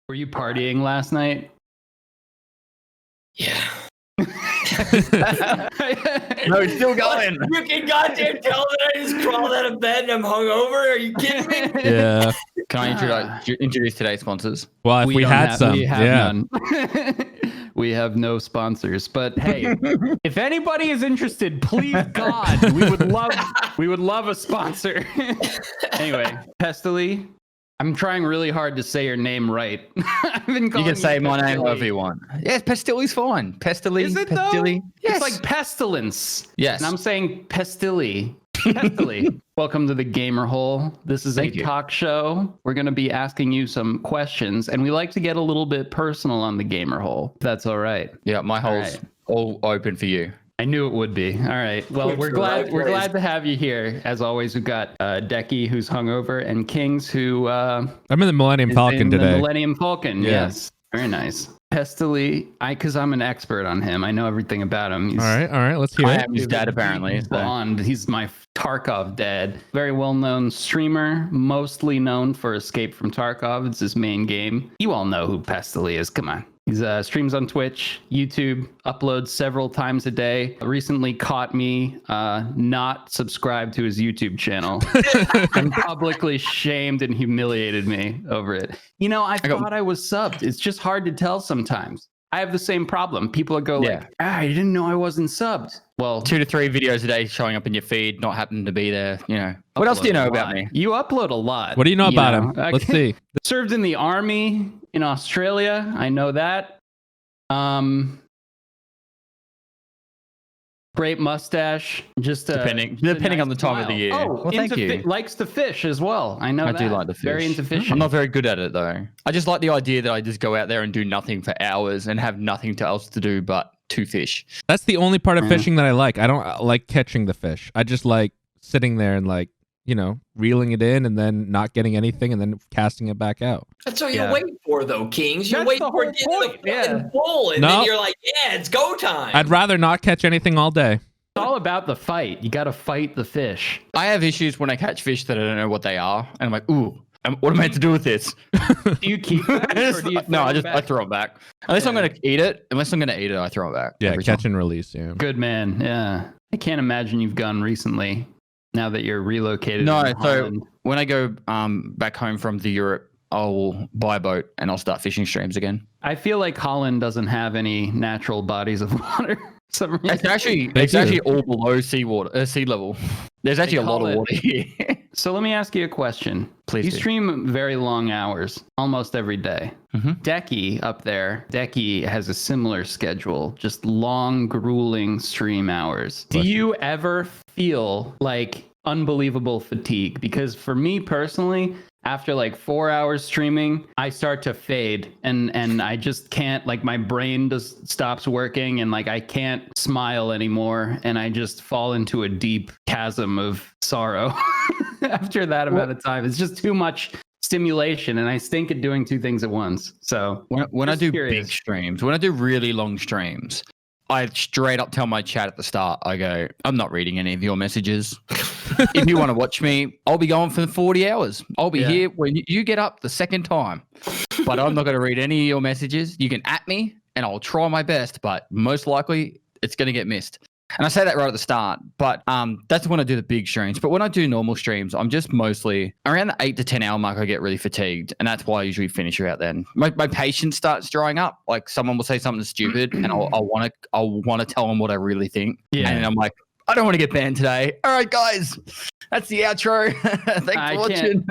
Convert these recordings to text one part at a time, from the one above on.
Were you partying last night? Yeah. No, it's still going. You can goddamn tell that I just crawled out of bed and I'm hungover. Are you kidding me? Yeah. Can I introduce today's sponsors? Well, if we don't had have- some, we have yeah. none. We have no sponsors, but hey, if anybody is interested, please God, we would love a sponsor. Anyway, Pestily, I'm trying really hard to say your name right. I've been You calling can say my name Pestily. however you want. Yes, Pestily's fine. Pestily. Is it Pestily. though? Yes. It's like pestilence. Yes. And I'm saying Pestily. Pestily. Welcome to the Gamer Hole. This is Thank a you. talk show. We're going to be asking you some questions, and we like to get a little bit personal on the Gamer Hole. If that's all right. Yeah, my hole's right. all open for you. I knew it would be. All right. Well, we're glad to have you here. As always, we've got Decky, who's hungover, and Kings, who I'm in the Millennium is Falcon in today. The Millennium Falcon. Yeah. Yes. Very nice. Pestily, because I'm an expert on him. I know everything about him. He's All right. Let's hear I it. am his dad, apparently. So. Bond. He's my Tarkov dad. Very well-known streamer, mostly known for Escape from Tarkov. It's his main game. You all know who Pestily is. Come on. He streams on Twitch, YouTube, uploads several times a day. Recently caught me not subscribed to his YouTube channel and publicly shamed and humiliated me over it. You know, I thought I was subbed. It's just hard to tell sometimes. I have the same problem. People go like, you didn't know I wasn't subbed. Well, 2 to 3 videos a day showing up in your feed, not happening to be there. You know. What else do you know about me? You upload a lot. What do you know about him? Let's see. Served in the army in Australia. I know that. Great mustache. Just Depending nice on the time of the smile. year. Oh, Well, thank you. Likes to fish as well. I know I that. do like the fish. Very into fishing. I'm not very good at it though. I just like the idea that I just go out there and do nothing for hours and have nothing else to do but to fish. That's the only part of fishing that I like. I don't like catching the fish. I just like sitting there and like, you know, reeling it in and then not getting anything and then casting it back out. That's what you wait for, though, Kings. You That's wait the for whole it to get in point, the fucking bowl, and No. then you're like, yeah, it's go time. I'd rather not catch anything all day. It's all about the fight. You got to fight the fish. I have issues when I catch fish that I don't know what they are, and I'm like, ooh, what am I meant to do with this? Do you keep them, or do you No, I throw them throw it back. Unless I'm gonna eat it, I throw it back. Yeah, every catch time. and release. Yeah. Good man. Yeah. I can't imagine you've gone recently now that you're relocated. No, in so Holland. when I go back home from the Europe, I'll buy a boat and I'll start fishing streams again. I feel like Holland doesn't have any natural bodies of water. for some reason. It's actually all below sea level. There's actually a lot call of it- water here. So let me ask you a question. Please You do. stream very long hours, almost every day. Mhm. Decky up there, Decky has a similar schedule, just long, grueling stream hours. Do you ever feel like unbelievable fatigue? Because for me personally, after like 4 hours streaming, I start to fade and I just can't, like my brain just stops working and like I can't smile anymore and I just fall into a deep chasm of sorrow after that amount of time. It's just too much stimulation and I stink at doing two things at once. So When I just do curious. big streams, when I do really long streams, I straight up tell my chat at the start, I go, I'm not reading any of your messages. If you want to watch me, I'll be going for 40 hours. I'll be here when you get up the second time. But I'm not going to read any of your messages. You can at me and I'll try my best, but most likely it's going to get missed. And I say that right at the start, but that's when I do the big streams. But when I do normal streams, I'm just mostly around the 8 to 10 hour mark. I get really fatigued, and that's why I usually finish around then. My patience starts drying up. Like someone will say something stupid, and I'll want to tell them what I really think. Yeah. And I'm like, I don't want to get banned today. All right, guys, that's the outro. Thanks for watching.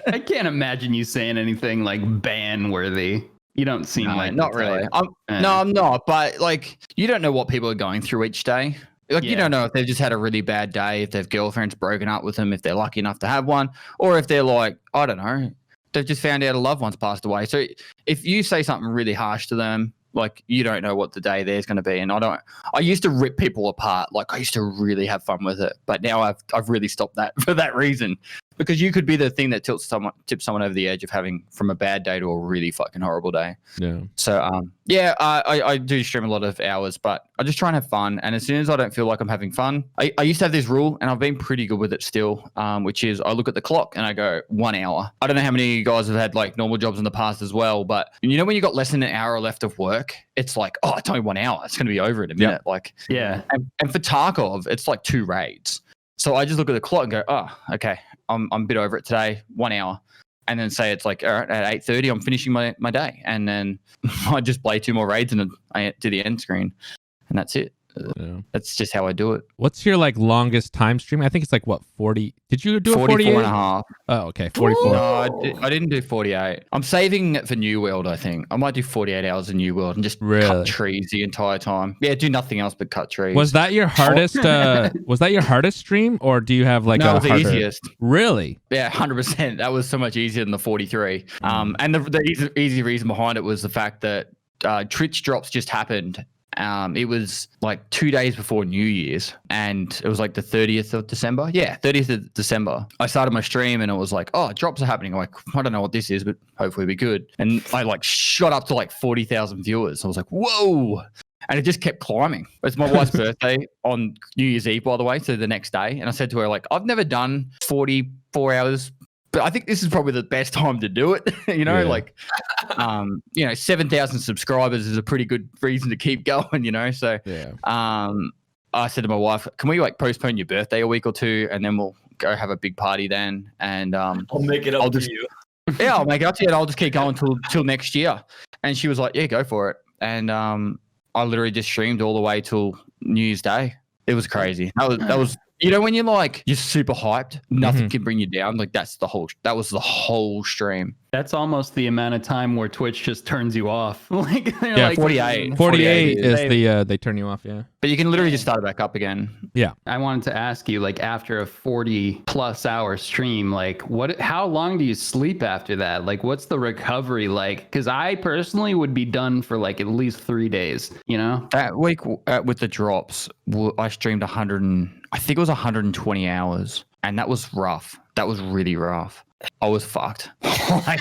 I can't imagine you saying anything like ban worthy. You don't seem like not the really. type. No, I'm not. But like, you don't know what people are going through each day. Like, you don't know if they've just had a really bad day, if their girlfriend's broken up with them, if they're lucky enough to have one, or if they're like, I don't know, they've just found out a loved one's passed away. So if you say something really harsh to them, like, you don't know what the day there's going to be. And I used to rip people apart. Like, I used to really have fun with it, but now I've really stopped that for that reason. Because you could be the thing that tips someone over the edge of having from a bad day to a really fucking horrible day. Yeah. So I do stream a lot of hours, but I just try and have fun. And as soon as I don't feel like I'm having fun, I used to have this rule, and I've been pretty good with it still, which is I look at the clock and I go 1 hour. I don't know how many of you guys have had like normal jobs in the past as well, but you know when you got less than an hour left of work, it's like, oh, it's only 1 hour. It's going to be over in a minute. Like, Yeah. And for Tarkov, it's like 2 raids. So I just look at the clock and go, oh, okay, I'm a bit over it today, 1 hour. And then say it's like, all right, at 8:30, I'm finishing my day. And then I just play 2 more raids and I do the end screen. And that's it. Yeah. That's just how I do it. What's your like longest time stream? I think it's like what, 40? Did you do a 48? 44 and a half. Oh, okay, 44. No, I didn't do 48. I'm saving it for New World, I think. I might do 48 hours in New World and just cut trees the entire time. Yeah, do nothing else but cut trees. Was that your hardest was that your hardest stream, or do you have like no, a it was the easiest. Really? Yeah, 100%. That was so much easier than the 43. And the easy reason behind it was the fact that Twitch drops just happened. It was like 2 days before New Year's, and it was like the 30th of December. Yeah, 30th of December. I started my stream and it was like, oh, drops are happening. I'm like, I don't know what this is, but hopefully it'll be good. And I like shot up to like 40,000 viewers. I was like, whoa. And it just kept climbing. It's my wife's birthday on New Year's Eve, by the way, so the next day. And I said to her, like, I've never done 44 hours, but I think this is probably the best time to do it. You know, like, 7,000 subscribers is a pretty good reason to keep going, you know? So, I said to my wife, can we like postpone your birthday a week or 2 and then we'll go have a big party then? And I'll make it up to you. Yeah, I'll make it up to you and I'll just keep going till next year. And she was like, yeah, go for it. And I literally just streamed all the way till New Year's Day. It was crazy. That was you know, when you're super hyped, nothing can bring you down. Like that was the whole stream. That's almost the amount of time where Twitch just turns you off. Like, yeah, like 48. 48 is the they turn you off. Yeah, but you can literally just start it back up again. Yeah. I wanted to ask you, like, after a 40+ hour stream, like, how long do you sleep after that? Like, what's the recovery like? Because I personally would be done for like at least 3 days. You know, that week with the drops, I streamed 120 hours, and that was rough. That was really rough. I was fucked. I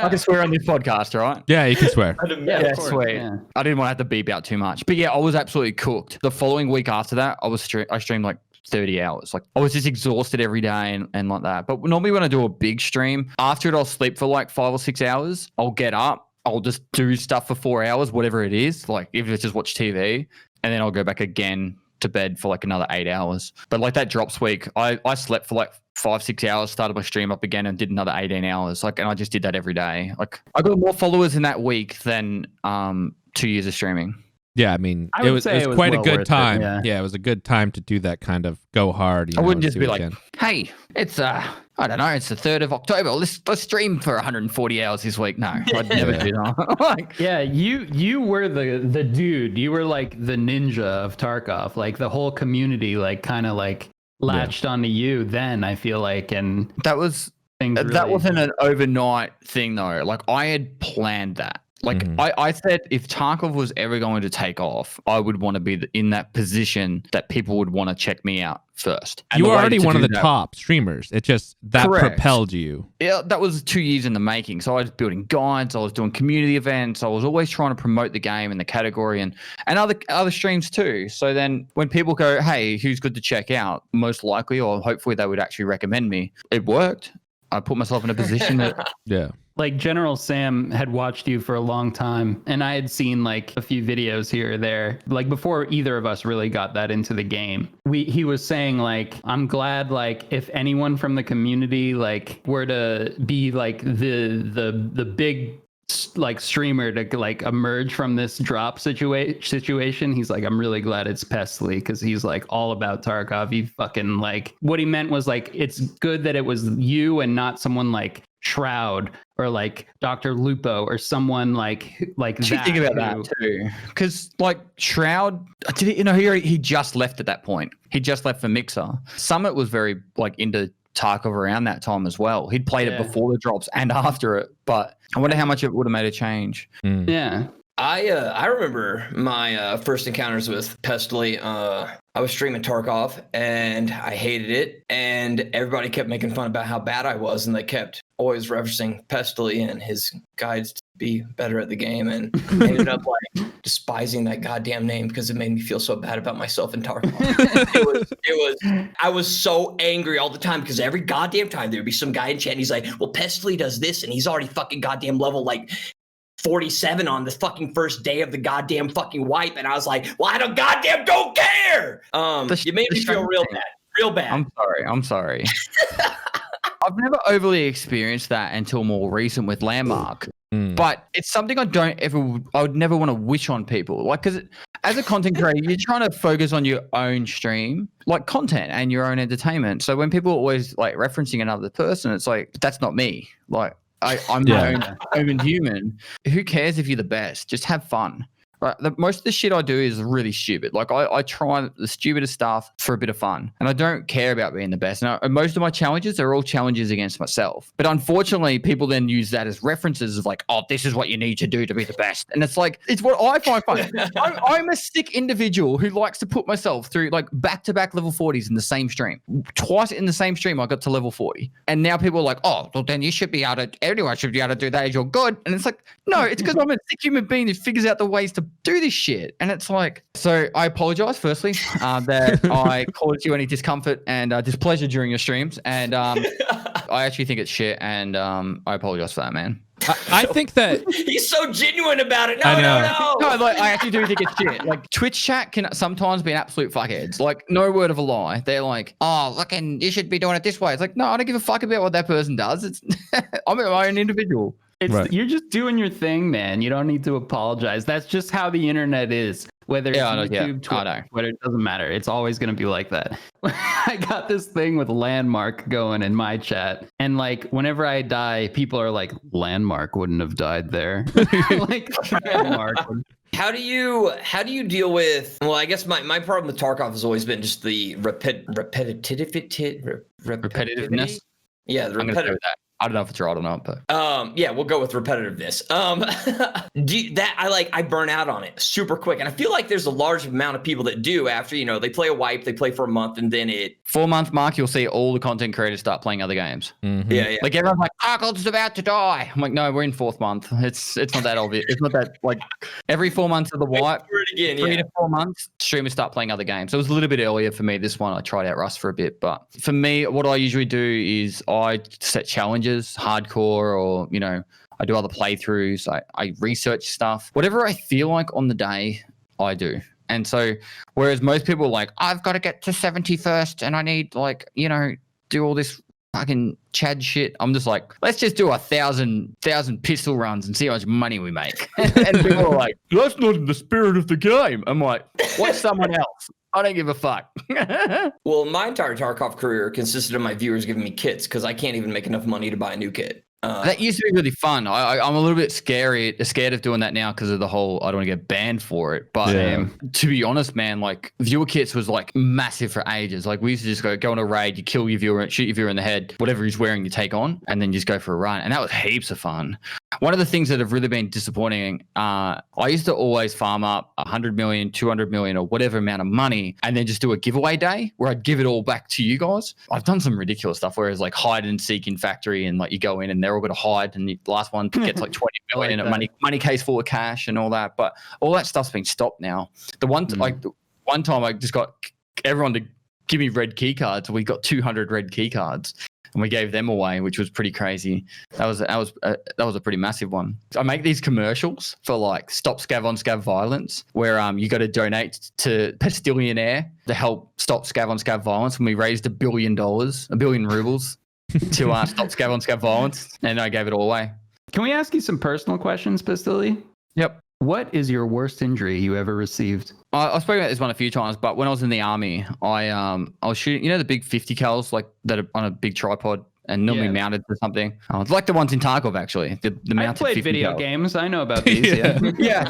can swear on this podcast, right? Yeah, you can swear. Yeah, sweet. Yeah. I didn't want to have to beep out too much, but yeah, I was absolutely cooked. The following week after that, I streamed like 30 hours. Like I was just exhausted every day and like that. But normally when I do a big stream, after it, I'll sleep for like 5 or 6 hours. I'll get up. I'll just do stuff for 4 hours, whatever it is. Like if it's just watch TV, and then I'll go back again to bed for like another 8 hours. But like that drops week, I slept for like 5-6 hours, started my stream up again and did another 18 hours. Like, and I just did that every day. Like I got more followers in that week than 2 years of streaming. Yeah, I mean, it was quite a good time. Yeah, it was a good time to do that kind of go hard. I wouldn't just be like, hey, it's I don't know, it's the 3rd of October. Let's stream for 140 hours this week. No, I'd never do that. Like, yeah, you were the dude. You were like the ninja of Tarkov. Like the whole community, like kind of like latched onto you. Then I feel like, and that was that wasn't an overnight thing though. Like I had planned that. Like I said, if Tarkov was ever going to take off, I would want to be in that position that people would want to check me out first. And you were already one of the top streamers. It just propelled you. Yeah, that was 2 years in the making. So I was building guides, I was doing community events, I was always trying to promote the game and the category and other streams too. So then when people go, hey, who's good to check out? Most likely, or hopefully they would actually recommend me. It worked. I put myself in a position that like General Sam had watched you for a long time, and I had seen like a few videos here or there, like before either of us really got that into the game. He was saying like, I'm glad like if anyone from the community like were to be like the big like streamer to like emerge from this drop situation, he's like, I'm really glad it's Pestily, because he's like all about Tarkov. He fucking like, what he meant was like, it's good that it was you and not someone like Shroud or like Dr. Lupo or someone like that. You think about that too, because like Shroud, he just left at that point. He just left for Mixer. Summit was very like into Tarkov around that time as well. He'd played it before the drops and after it, but I wonder how much it would have made a change. Yeah. I remember my first encounters with Pestily. I was streaming Tarkov and I hated it. And everybody kept making fun about how bad I was. And they kept always referencing Pestily and his guides to be better at the game. And I ended up like despising that goddamn name because it made me feel so bad about myself in Tarkov. I was so angry all the time because every goddamn time there would be some guy in chat and he's like, well, Pestily does this and he's already fucking goddamn level like 47 on the fucking first day of the goddamn fucking wipe. And I was like, well, I don't care. You made me feel real bad. I'm sorry. I've never overly experienced that until more recent with Landmark. But it's something I would never want to wish on people. Like, because as a content creator, you're trying to focus on your own stream, like content and your own entertainment. So when people are always like referencing another person, it's like, that's not me. Like, I'm my own human. Who cares if you're the best? Just have fun. Right? Most of the shit I do is really stupid. Like I try the stupidest stuff for a bit of fun, and I don't care about being the best. And most of my challenges are all challenges against myself. But unfortunately, people then use that as references of like, oh, this is what you need to do to be the best. And it's like, it's what I find fun. I'm a sick individual who likes to put myself through like back-to-back level 40s in the same stream. Twice in the same stream, I got to level 40. And now people are like, oh, well, then you should be able to, everyone should be able to do that as you're good. And it's like, no, it's because I'm a sick human being who figures out the ways to do this shit. And it's like, so I apologize firstly that I caused you any discomfort and displeasure during your streams, and I actually think it's shit, and I apologize for that, man. I think that he's so genuine about it. No. Like, I actually do think it's shit. Like, Twitch chat can sometimes be an absolute fuckheads. Like, no word of a lie. They're like, oh, look, and you should be doing it this way. It's like, no, I don't give a fuck about what that person does. It's I'm my own individual. You're just doing your thing, man. You don't need to apologize. That's just how the internet is. Whether it's YouTube, Twitter, it doesn't matter. It's always going to be like that. I got this thing with Landmark going in my chat. And like, whenever I die, people are like, Landmark wouldn't have died there. Like, Landmark would. How do you deal with, well, I guess my problem with Tarkov has always been just the repetitiveness. Yeah, the repetitive. I don't know if it's right or not, but yeah, we'll go with repetitiveness. I burn out on it super quick, and I feel like there's a large amount of people that do after they play a wipe, they play for a month, and then 4-month mark, you'll see all the content creators start playing other games. Mm-hmm. Yeah. Like everyone's like, Tarkov's about to die. I'm like, no, we're in 4th month. It's not that obvious. It's not that like every 4 months of the wipe, 3 to 4 months, streamers start playing other games. So it was a little bit earlier for me. This one I tried out Rust for a bit, but for me, what I usually do is I set challenges. Hardcore, or I do other playthroughs. I research stuff, whatever I feel like on the day I do. And so whereas most people are like, I've got to get to 70 first and I need do all this fucking Chad shit, I'm just like, let's just do 1,000 pistol runs and see how much money we make. And people are like, that's not in the spirit of the game. I'm like, what's someone else? I don't give a fuck. Well, my entire Tarkov career consisted of my viewers giving me kits because I can't even make enough money to buy a new kit. That used to be really fun. I'm a little bit scared of doing that now because of the whole, I don't want to get banned for it. But to be honest, man, like viewer kits was like massive for ages. Like we used to just go on a raid, you kill your viewer, shoot your viewer in the head, whatever he's wearing, you take on, and then just go for a run. And that was heaps of fun. One of the things that have really been disappointing, I used to always farm up 100 million, 200 million, or whatever amount of money, and then just do a giveaway day where I'd give it all back to you guys. I've done some ridiculous stuff, whereas like hide and seek in factory, and like you go in and they're all going to hide, and the last one gets like 20 million in a money case full of cash and all that. But all that stuff's been stopped now. One time I just got everyone to give me red key cards. We got 200 red key cards. And we gave them away, which was pretty crazy. That was a pretty massive one. I make these commercials for like Stop Scav on Scav Violence, where you got to donate to Pestillionaire to help stop Scav on Scav Violence. And we raised $1 billion rubles to stop Scav on Scav Violence, and I gave it all away. Can we ask you some personal questions, Pestily? Yep. What is your worst injury you ever received? I've spoken about this one a few times, but when I was in the army, I was shooting, the big 50 cals like that are on a big tripod and normally mounted to something. It's like the ones in Tarkov, actually. The mounted 50 I played video cal. Games. I know about these.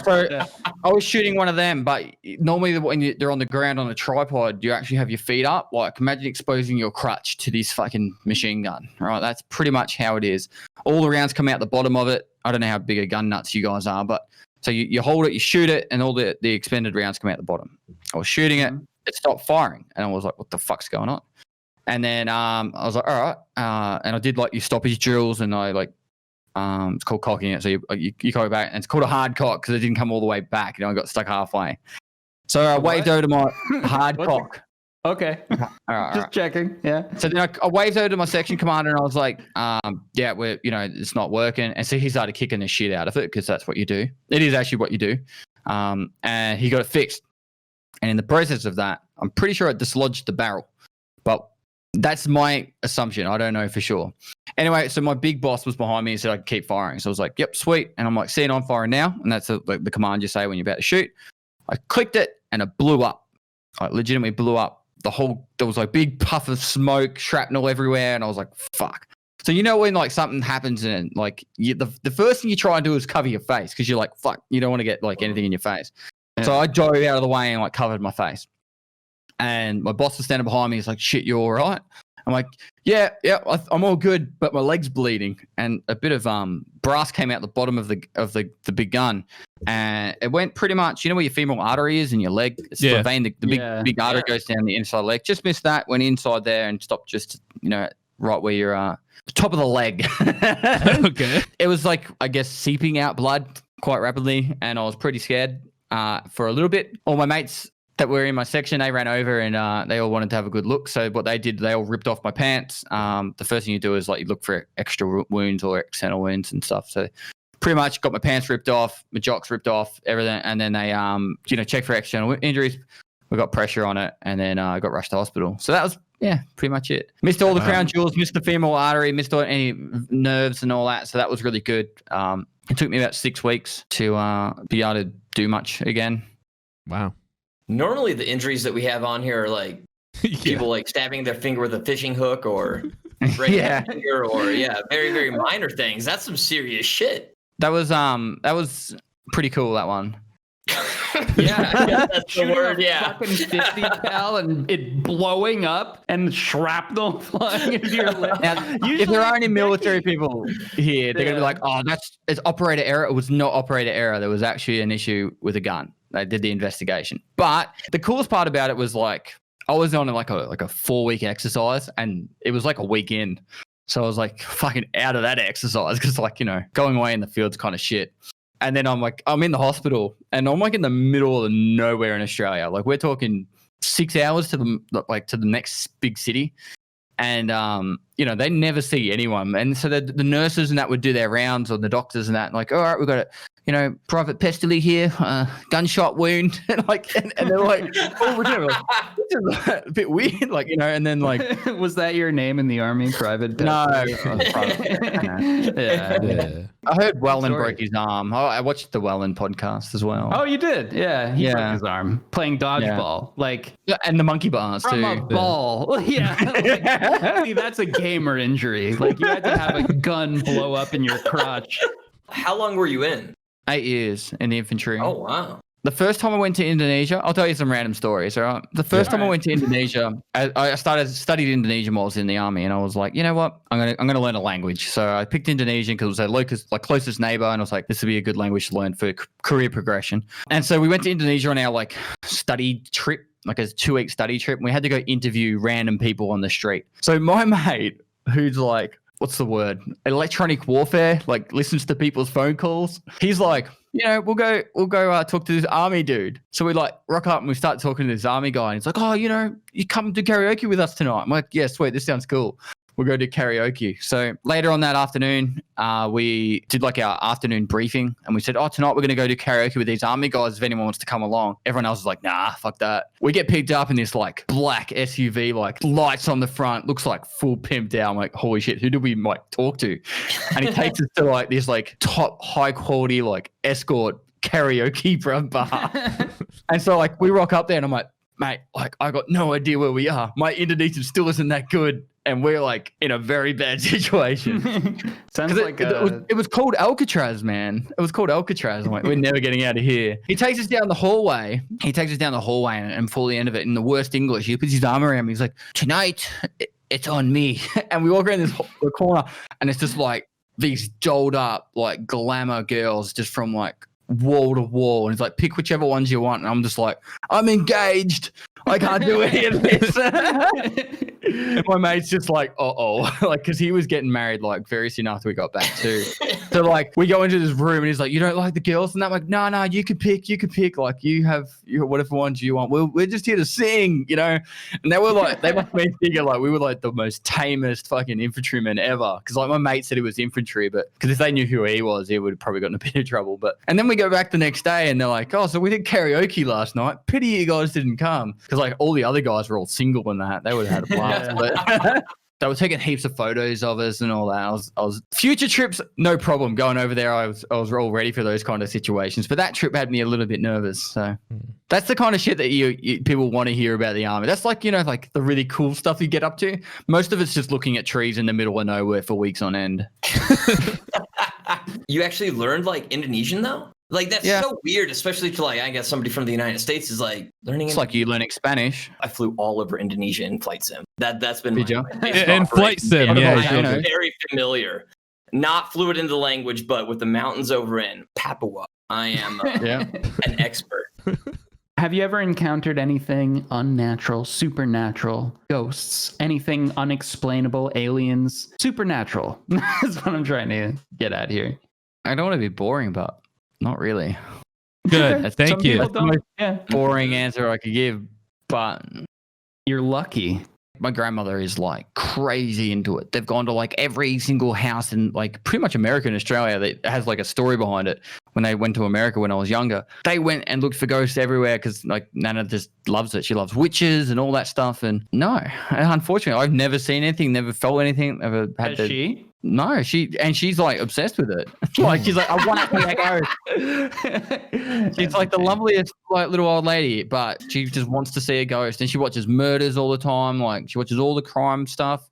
So I was shooting one of them, but normally when they're on the ground on a tripod, you actually have your feet up. Like imagine exposing your crutch to this fucking machine gun. Right, that's pretty much how it is. All the rounds come out the bottom of it. I don't know how big a gun nuts you guys are, but so you hold it, you shoot it, and all the expended rounds come out the bottom. I was shooting it, it stopped firing. And I was like, what the fuck's going on? And then I was like, all right. And I did like your stoppage drills, and I like, it's called cocking it. So you cock it back, and it's called a hard cock because it didn't come all the way back. I got stuck halfway. So I waved over to my hard cock. Okay. All right. Just checking. Yeah. So then I waved over to my section commander, and I was like, yeah, it's not working. And so he started kicking the shit out of it because that's what you do. It is actually what you do. And he got it fixed. And in the process of that, I'm pretty sure it dislodged the barrel. But that's my assumption. I don't know for sure. Anyway, so my big boss was behind me and said I could keep firing. So I was like, yep, sweet. And I'm like, see it on firing now. And that's the command you say when you're about to shoot. I clicked it, and it blew up. It legitimately blew up. There was like big puff of smoke, shrapnel everywhere, and I was like, fuck. So when like something happens and like the first thing you try and do is cover your face because you're like, fuck, you don't want to get like anything in your face. Yeah. So I dove out of the way and like covered my face. And my boss was standing behind me. He's like, shit, you all right? I'm like, yeah, I'm all good, but my leg's bleeding. And a bit of brass came out the bottom of the big gun, and it went pretty much, where your femoral artery is in your leg. It's the vein, the big artery goes down the inside leg. Just missed that, went inside there and stopped just, right where you're top of the leg. Okay. It was like, I guess, seeping out blood quite rapidly, and I was pretty scared for a little bit. All my mates that were in my section, they ran over and they all wanted to have a good look. So what they did, they all ripped off my pants. The first thing you do is like you look for extra wounds or external wounds and stuff. So pretty much got my pants ripped off, my jocks ripped off, everything. And then they, checked for external injuries. We got pressure on it, and then I got rushed to hospital. So that was, pretty much it. Missed all the crown jewels, missed the femoral artery, missed any nerves and all that. So that was really good. It took me about 6 weeks to be able to do much again. Wow. Normally the injuries that we have on here are like people like stabbing their finger with a fishing hook or breaking their finger or very, very minor things. That's some serious shit. That was pretty cool, that one. That's the word. Fucking 50 cal and it blowing up and shrapnel flying into your leg. Now, if there are any military people here, they're gonna be like, "Oh, it's operator error." It was not operator error. There was actually an issue with a gun. They did the investigation. But the coolest part about it was like I was on like a 4-week exercise, and it was like a week in. So I was like fucking out of that exercise because like, going away in the field's kind of shit. And then I'm in the hospital, and I'm like in the middle of nowhere in Australia. Like we're talking 6 hours to the next big city. And, they never see anyone. And so the nurses and that would do their rounds, or the doctors and that, like, all right, we've got Private Pestily here, gunshot wound. and they're like, oh, we're doing a bit weird, and then was that your name in the army, Private Pestily? No. Yeah. I heard Wellen broke his arm. I watched the Wellen podcast as well. Oh, you did? Yeah. He broke his arm playing dodgeball. And the monkey bars from too. A ball. Yeah. See, that's a gamer injury. Like you had to have a gun blow up in your crotch. How long were you in? 8 years in the infantry. Oh, wow. The first time I went to Indonesia, I'll tell you some random stories, all right? The first time I went to Indonesia, I studied Indonesian while I was in the army, and I was like, you know what? I'm gonna learn a language. So I picked Indonesian because it was our closest neighbor, and I was like, this would be a good language to learn for career progression. And so we went to Indonesia on our study trip, like a 2-week study trip, and we had to go interview random people on the street. So my mate, who's like, what's the word? Electronic warfare, listens to people's phone calls. He's like, we'll go talk to this army dude. So we rock up and we start talking to this army guy, and he's like, oh, you come do karaoke with us tonight. I'm like, yeah, sweet, this sounds cool. We'll go do karaoke. So later on that afternoon, we did our afternoon briefing, and we said, oh, tonight we're going to go do karaoke with these army guys if anyone wants to come along. Everyone else is like, nah, fuck that. We get picked up in this black SUV, lights on the front, looks like full pimped out. I'm like, holy shit, who do we talk to? And he takes us to this top high quality escort karaoke bar. And so we rock up there, and I'm like, mate, I got no idea where we are. My Indonesian still isn't that good. And we're in a very bad situation. Sounds like it was called Alcatraz, man. It was called Alcatraz. I'm like, we're never getting out of here. He takes us down the hallway. And for the end of it, in the worst English, he puts his arm around me. He's like, tonight, it's on me. And we walk around the corner, and it's just these dolled up, glamour girls just from wall to wall. And he's like, pick whichever ones you want. And I'm just like, I'm engaged. I can't do any of this. And my mate's just like, like, because he was getting married like very soon after we got back too. So like, we go into this room and he's like, you don't like the girls? And I'm like, no, you could pick. Like, you have whatever ones you want. We're just here to sing, you know? And they were like, they must me figure like we were like the most tamest fucking infantrymen ever. Because like my mate said he was infantry, but because if they knew who he was, he would have probably gotten a bit of trouble. But and then we go back the next day and they're like, oh, so we did karaoke last night. Pity you guys didn't come. Because like all the other guys were all single in that. They would have had a blast. But they were taking heaps of photos of us and all that. I was future trips, no problem. Going over there, I was all ready for those kind of situations. But that trip had me a little bit nervous. So that's the kind of shit that you people want to hear about the army. That's like, you know, like the really cool stuff you get up to. Most of it's just looking at trees in the middle of nowhere for weeks on end. You actually learned like Indonesian though? Like that's so weird, especially to like I guess somebody from the United States is like learning. It's like you learning Spanish. I flew all over Indonesia in flight sim. That's been in flight sim. Yeah, I'm very familiar. Not fluent in the language, but with the mountains over in Papua, I am an expert. Have you ever encountered anything unnatural, supernatural, ghosts, anything unexplainable, aliens, supernatural? That's what I'm trying to get at here. I don't want to be boring, but not really. Good. Thank you. That's the most boring answer I could give, but you're lucky. My grandmother is like crazy into it. They've gone to like every single house in like pretty much America and Australia that has like a story behind it. When they went to America when I was younger, they went and looked for ghosts everywhere because like Nana just loves it. She loves witches and all that stuff. And no, unfortunately, I've never seen anything, never felt anything, never had. Has she? No, she's like obsessed with it. Like she's like, I want to see that ghost. She's like the loveliest like little old lady, but she just wants to see a ghost. And she watches murders all the time. Like she watches all the crime stuff.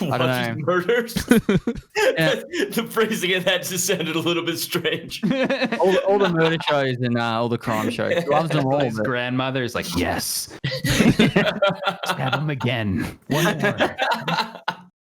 I don't know. Murders. The phrasing of that just sounded a little bit strange. all the murder shows and all the crime shows. She loves them all. His grandmother's like, yes. Stab him again. One more.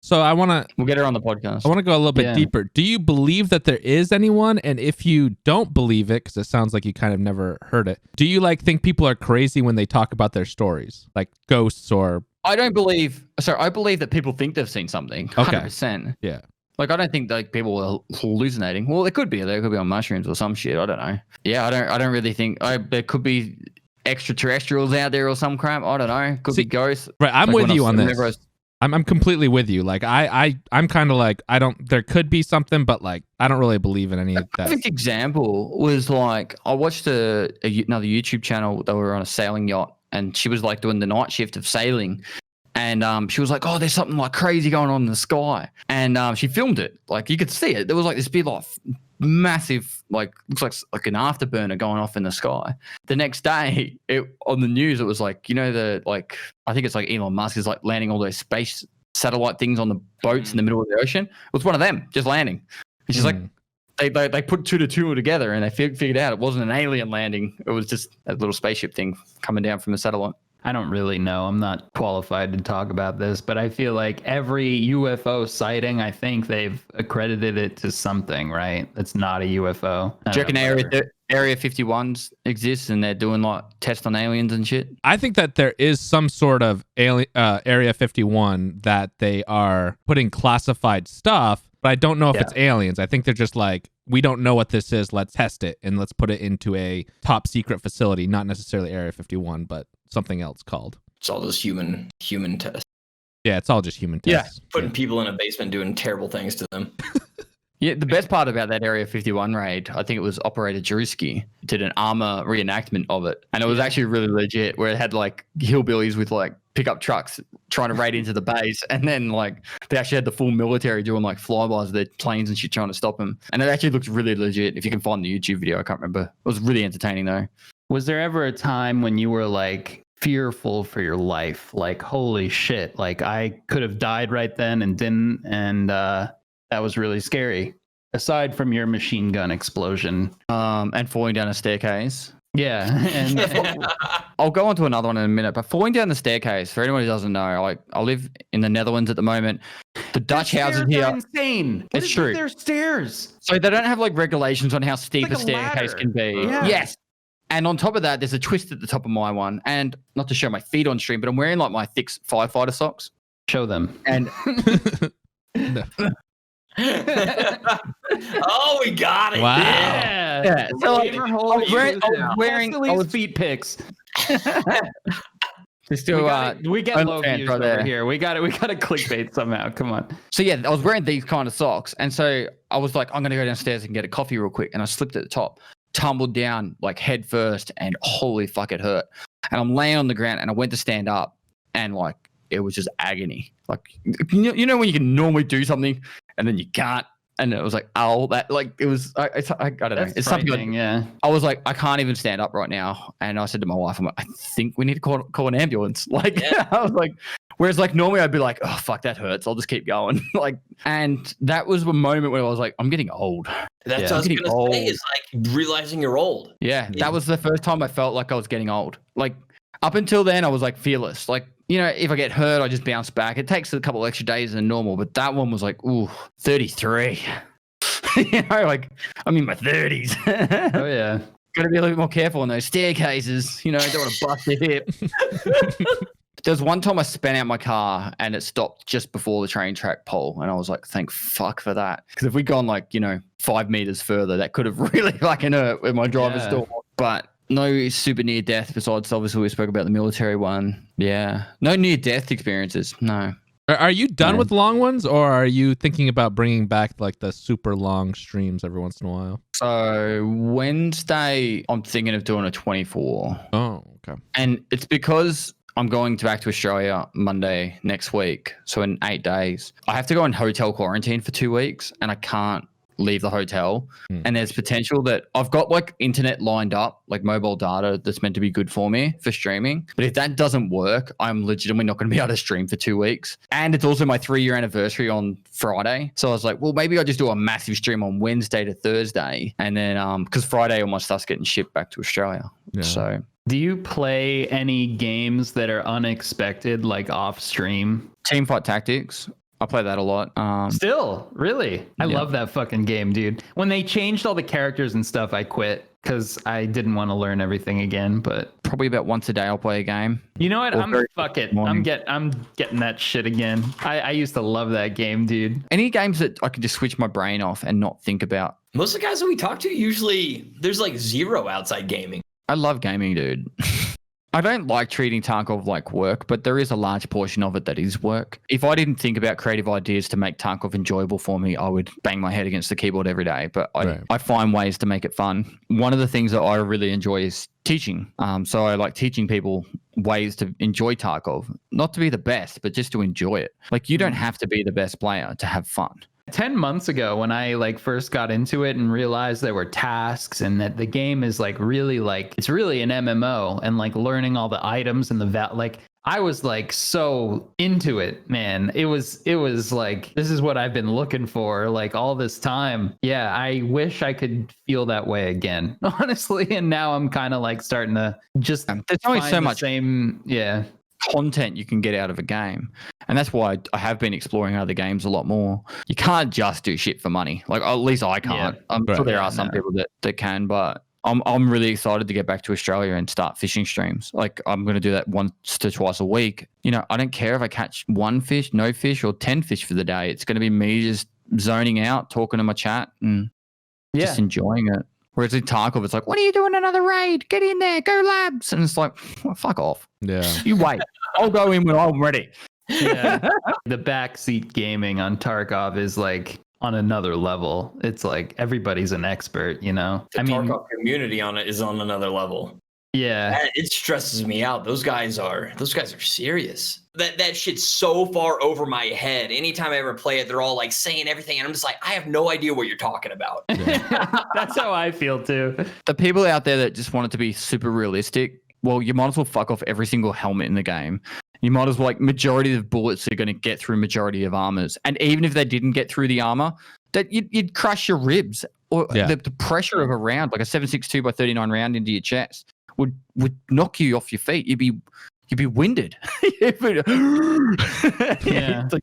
So we'll get her on the podcast. I want to go a little bit deeper. Do you believe that there is anyone? And if you don't believe it, because it sounds like you kind of never heard it, do you like think people are crazy when they talk about their stories, like ghosts or? I believe that people think they've seen something. 100%. Yeah. Like I don't think like people are hallucinating. Well, they could be on mushrooms or some shit. I don't know. Yeah, I don't really think there could be extraterrestrials out there or some crap. I don't know. Could be ghosts. Right. I'm with you on this. I'm completely with you. Like I'm kind of like there could be something, but like I don't really believe in any of that. A perfect example was like I watched another YouTube channel. They were on a sailing yacht, and she was like doing the night shift of sailing, and she was like, "Oh, there's something like crazy going on in the sky," and she filmed it. Like you could see it. There was like this big like massive like looks like an afterburner going off in the sky. The next day on the news it was like, you know, the like I think it's like Elon Musk is like landing all those space satellite things on the boats in the middle of the ocean. It was one of them just landing. And she's like they put two to two together and they figured out it wasn't an alien landing. It was just a little spaceship thing coming down from the satellite. I don't really know. I'm not qualified to talk about this, but I feel like every UFO sighting, I think they've accredited it to something, right? That's not a UFO. Do you reckon Area 51s exists and they're doing like tests on aliens and shit? I think that there is some sort of Area 51 that they are putting classified stuff, but I don't know if it's aliens. I think they're just like, we don't know what this is. Let's test it and let's put it into a top secret facility, not necessarily Area 51, but something else called. It's all those human tests. Yeah, it's all just human tests. Yeah, putting people in a basement doing terrible things to them. Yeah, the best part about that Area 51 raid, I think it was Operator Drewski did an armor reenactment of it. And it was actually really legit, where it had like hillbillies with like pickup trucks trying to raid into the base. And then like they actually had the full military doing like flybys of their planes and shit trying to stop them. And it actually looked really legit. If you can find the YouTube video, I can't remember. It was really entertaining though. Was there ever a time when you were like fearful for your life? Like, holy shit, like I could have died right then and didn't. And that was really scary. Aside from your machine gun explosion. And falling down a staircase. Yeah. And I'll go on to another one in a minute. But falling down the staircase, for anyone who doesn't know, like I live in the Netherlands at the moment. The Dutch houses here are insane. It's true. There's stairs. So they don't have like regulations on how steep like a staircase ladder. can be. Yeah. Yes. And on top of that, there's a twist at the top of my one. And not to show my feet on stream, but I'm wearing like my thick firefighter socks. Show them. And Oh, we got it. Wow. yeah. So like, I was wearing feet pics. Still, we get low OnlyFans views right over there. here. We got to clickbait somehow. Come on. So yeah, I was wearing these kind of socks, and so I was like, I'm gonna go downstairs and get a coffee real quick, and I slipped at the top, tumbled down like head first, and holy fuck, it hurt. And I'm laying on the ground, and I went to stand up, and like it was just agony. Like you know when you can normally do something, and then you can't. And it was like, oh, that like it was. I don't know. That's It's something. frightening, yeah. I was like, I can't even stand up right now. And I said to my wife, I'm like, I think we need to call an ambulance. Like, Yeah. I was like, whereas like normally I'd be like, oh fuck, that hurts. I'll just keep going. Like, and that was the moment where I was like, I'm getting old. That's Yeah. what I was Getting gonna say. old. Is like realizing you're old. Yeah, Yeah. that was the first time I felt like I was getting old. Like up until then, I was like fearless. Like, you know, if I get hurt, I just bounce back. It takes a couple extra days than normal, but that one was like, ooh, 33. You know, like I'm in my 30s. Oh yeah. Got to be a little bit more careful on those staircases. You know, don't want to bust your hip. There was one time I spun out my car and it stopped just before the train track pole. And I was like, thank fuck for that. Because if we'd gone like, 5 meters further, that could have really fucking hurt with my driver's door. But no super near death besides obviously we spoke about the military one. Yeah. No near death experiences. No. Are you done Yeah. with long ones, or are you thinking about bringing back like the super long streams every once in a while? So Wednesday, I'm thinking of doing a 24. Oh, okay. And it's because I'm going back to Australia Monday next week. So in 8 days, I have to go in hotel quarantine for 2 weeks and I can't leave the hotel. And there's potential that I've got like internet lined up, like mobile data that's meant to be good for me for streaming. But if that doesn't work, I'm legitimately not going to be able to stream for 2 weeks. And it's also my 3-year anniversary on Friday. So I was like, well, maybe I'll just do a massive stream on Wednesday to Thursday. And then, because Friday all my stuff's getting shipped back to Australia. Yeah. So Do you play any games that are unexpected, like off stream? Teamfight Tactics. I play that a lot. Still, really? I Yeah. love that fucking game, dude. When they changed all the characters and stuff, I quit because I didn't want to learn everything again. But Probably about once a day I'll play a game. you know what? Or very Fuck it. morning. I'm getting that shit again. I used to love that game, dude. Any games that I can just switch my brain off and not think about. Most of the guys that we talk to, usually there's like zero outside gaming. I love gaming, dude. I don't like treating Tarkov like work, but there is a large portion of it that is work. If I didn't think about creative ideas to make Tarkov enjoyable for me, I would bang my head against the keyboard every day. But I find ways to make it fun. One of the things that I really enjoy is teaching. So I like teaching people ways to enjoy Tarkov. Not to be the best, but just to enjoy it. Like you don't have to be the best player to have fun. 10 months ago when I like first got into it and realized there were tasks and that the game is like really like it's really an MMO and like learning all the items and like I was like so into it, man. It was like this is what I've been looking for like all this time. Yeah, I wish I could feel that way again, honestly. And now I'm kind of like starting to just There's only find so the much same content you can get out of a game. And that's why I have been exploring other games a lot more. You can't just do shit for money. Like at least I can't. Yeah. I'm sure there are some no. people that can, but I'm really excited to get back to Australia and start fishing streams. Like I'm going to do that once to twice a week. You know, I don't care if I catch 1 fish, no fish, or 10 fish for the day. It's going to be me just zoning out, talking to my chat and just enjoying it. Whereas in Tarkov, it's like, what are you doing another raid? Get in there, go labs. And it's like, well, fuck off. Yeah. You wait. I'll go in when I'm ready. Yeah. The backseat gaming on Tarkov is like on another level. It's like everybody's an expert, you know? The Tarkov community on it is on another level. Yeah. It stresses me out. Those guys are serious. That shit's so far over my head. Anytime I ever play it, they're all like saying everything, and I'm just like, I have no idea what you're talking about. That's how I feel too. The people out there that just want it to be super realistic, well, you might as well fuck off every single helmet in the game. You might as well, like, majority of bullets are going to get through majority of armors. And even if they didn't get through the armor, that you'd crush your ribs. Or the pressure of a round, like a 7.62 by 39 round into your chest, would knock you off your feet. You'd be winded. Yeah. It's like,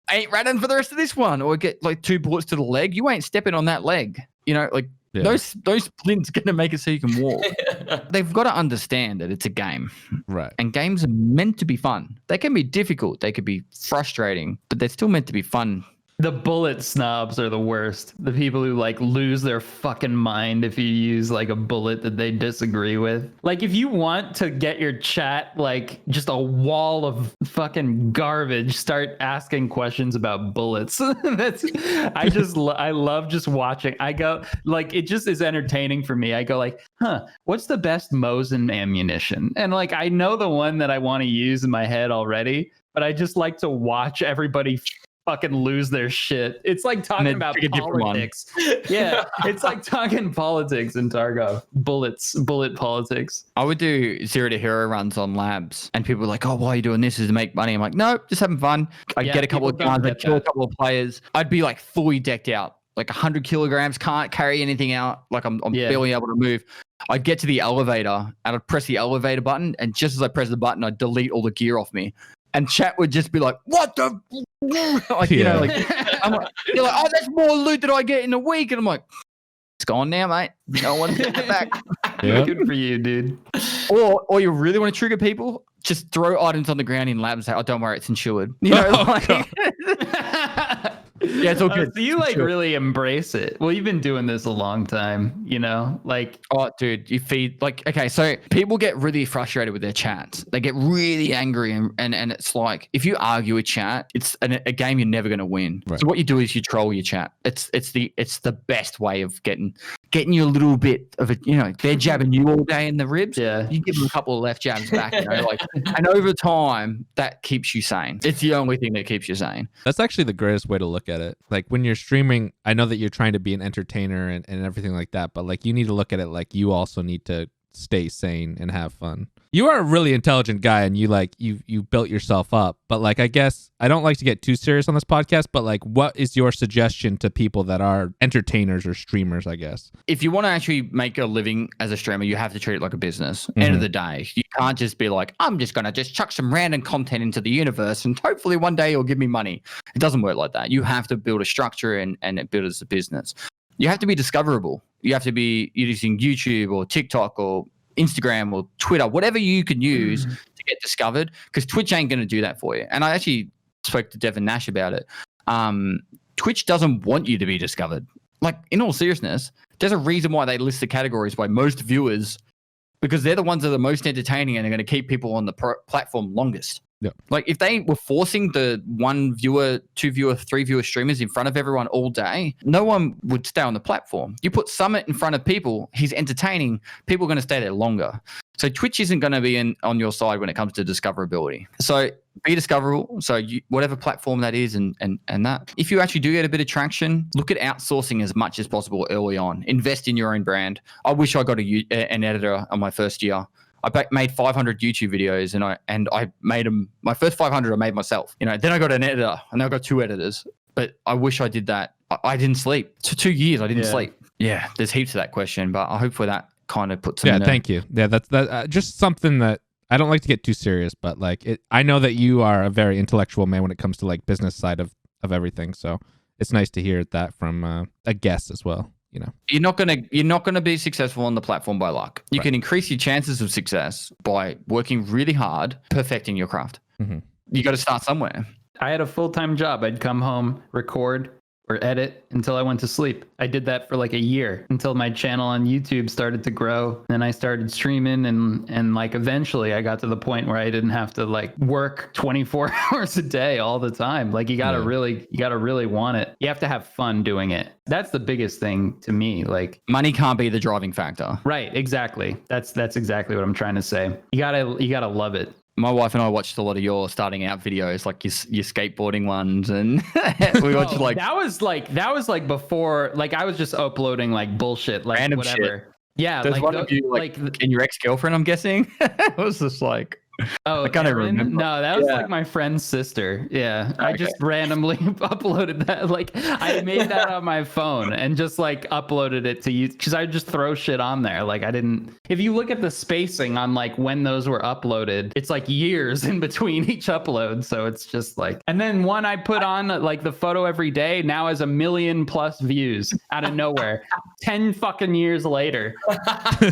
I ain't running for the rest of this one. Or get like 2 bullets to the leg. You ain't stepping on that leg. You know, like Yeah. Those splints going to make it so you can walk. They've got to understand that it's a game. Right. And games are meant to be fun. They can be difficult. They could be frustrating, but they're still meant to be fun. The bullet snobs are the worst. The people who like lose their fucking mind if you use like a bullet that they disagree with. Like if you want to get your chat like just a wall of fucking garbage, start asking questions about bullets. I love just watching. I go like it just is entertaining for me. I go like, what's the best Mosin ammunition? And like I know the one that I want to use in my head already, but I just like to watch everybody fucking lose their shit. It's like talking about politics. Yeah, it's like talking politics in Tarkov. Bullet politics. I would do 0 to hero runs on labs, and people are like, "Oh, why are you doing this? Is to make money?" I'm like, "No, just having fun." I'd get a couple of guns, I'd kill a couple of players. I'd be like fully decked out, like 100 kilograms, can't carry anything out, like I'm barely able to move. I'd get to the elevator, and I'd press the elevator button, and just as I press the button, I'd delete all the gear off me. And chat would just be like, "What the?" Like, you know, like, I'm like, you're like, "Oh, that's more loot that I get in a week." And I'm like, "It's gone now, mate. No one's getting it back." Yep. Good for you, dude. Or you really want to trigger people? Just throw items on the ground in labs. Oh, don't worry, it's insured. You know, yeah, it's all good. So you like really embrace it. Well, you've been doing this a long time, you know, like. Oh, dude, you feed like, okay, so people get really frustrated with their chats. They get really angry and it's like, if you argue a chat, it's a game you're never going to win. Right. So what you do is you troll your chat. It's the best way of getting you a little bit of a, you know, they're jabbing you all day in the ribs. Yeah. You give them a couple of left jabs back, you know, like, and over time that keeps you sane. It's the only thing that keeps you sane. That's actually the greatest way to look at it. Like when you're streaming, I know that you're trying to be an entertainer and everything like that, but like you need to look at it like you also need to stay sane and have fun. You are a really intelligent guy and you built yourself up, but like I guess I don't like to get too serious on this podcast, but like what is your suggestion to people that are entertainers or streamers, I guess? If you want to actually make a living as a streamer, you have to treat it like a business. End of the day, you can't just be like, I'm just going to just chuck some random content into the universe and hopefully one day it'll give me money. It doesn't work like that. You have to build a structure and build it as a business. You have to be discoverable. You have to be using YouTube or TikTok or Instagram or Twitter, whatever you can use to get discovered, because Twitch ain't going to do that for you. And I actually spoke to Devin Nash about it. Twitch doesn't want you to be discovered. Like, in all seriousness, there's a reason why they list the categories by most viewers, because they're the ones that are the most entertaining and are going to keep people on the platform longest. Yeah. Like if they were forcing the 1 viewer, 2 viewer, 3 viewer streamers in front of everyone all day, no one would stay on the platform. You put Summit in front of people, he's entertaining, people are going to stay there longer. So Twitch isn't going to be on your side when it comes to discoverability. So be discoverable. So whatever platform that is and that. If you actually do get a bit of traction, look at outsourcing as much as possible early on. Invest in your own brand. I wish I got an editor on my first year. I made 500 YouTube videos and I made them, my first 500 I made myself. You know, then I got an editor and then I got 2 editors. But I wish I did that. I didn't sleep. 2 years I didn't sleep. Yeah, there's heaps of that question, but I hope for that kind of puts some thank you. Yeah, that's just something that I don't like to get too serious, but like I know that you are a very intellectual man when it comes to like business side of everything. So it's nice to hear that from a guest as well. You know, you're not gonna be successful on the platform by luck. You can increase your chances of success by working really hard, perfecting your craft. You got to start somewhere. I had a full-time job. I'd come home, record or edit until I went to sleep. I did that for like a year until my channel on YouTube started to grow. Then I started streaming and like eventually I got to the point where I didn't have to like work 24 hours a day all the time. Like you gotta really want it. You have to have fun doing it. That's the biggest thing to me. Like money can't be the driving factor. Right, exactly. That's exactly what I'm trying to say. You gotta love it. My wife and I watched a lot of your starting out videos, like your skateboarding ones, and we watched that was like before, like I was just uploading like bullshit, like random whatever. Shit. Yeah, there's one of you like and your ex-girlfriend, I'm guessing. It was just like Oh, I can't even Erin? remember. No, that was Yeah. like my friend's sister. Yeah, I just randomly uploaded that. Like, I made that on my phone and just like uploaded it to you because I just throw shit on there. Like, I didn't. If you look at the spacing on like when those were uploaded, it's like years in between each upload. So it's just like, and then one I put on like the photo every day now has 1 million+ views out of nowhere. 10 fucking years later.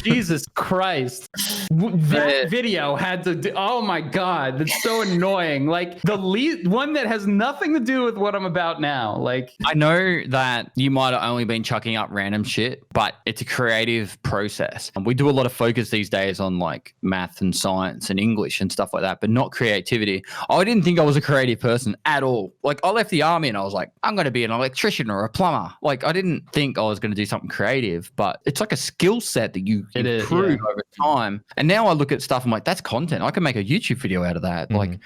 Jesus Christ. That video had to do, oh my God, that's so annoying. Like the lead one that has nothing to do with what I'm about now. Like, I know that you might have only been chucking up random shit, but it's a creative process. And we do a lot of focus these days on like math and science and English and stuff like that, but not creativity. I didn't think I was a creative person at all. Like I left the army and I was like, I'm going to be an electrician or a plumber. Like I didn't think I was going to do something creative, but it's like a skill set that you improve over time. And now I look at stuff, I'm like, that's content. I can make a YouTube video out of that. Like